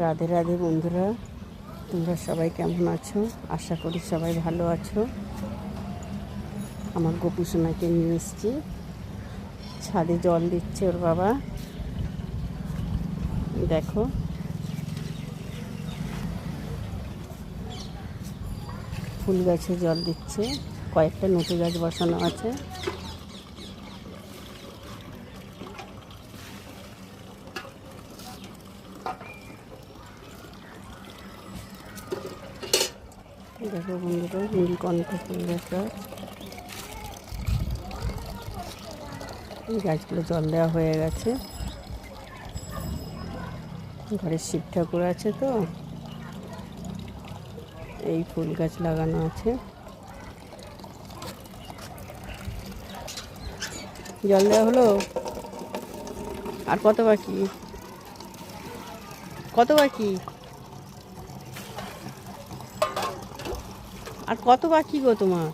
রাধে রাধে বন্ধুরা, তোমরা সবাই কেমন আছো? আশা করি সবাই ভালো আছো। আমার গোপু সোনাকে নিয়ে এসেছি, ছাদে জল দিচ্ছে ওর বাবা। দেখো ফুল গাছে জল দিচ্ছে, কয়েকটা নটু গাছ বসানো আছে। দেখো বন্ধুরা, নীলকণ্ঠ ফুল গাছ। এই গাছগুলো জল দেওয়া হয়ে গেছে। ঘরে শিব ঠাকুর আছে, তো এই ফুল গাছ লাগানো আছে। জল দেওয়া হলো। আর কত বাকি? কত বাকি? আর কত বাকি গো তোমার?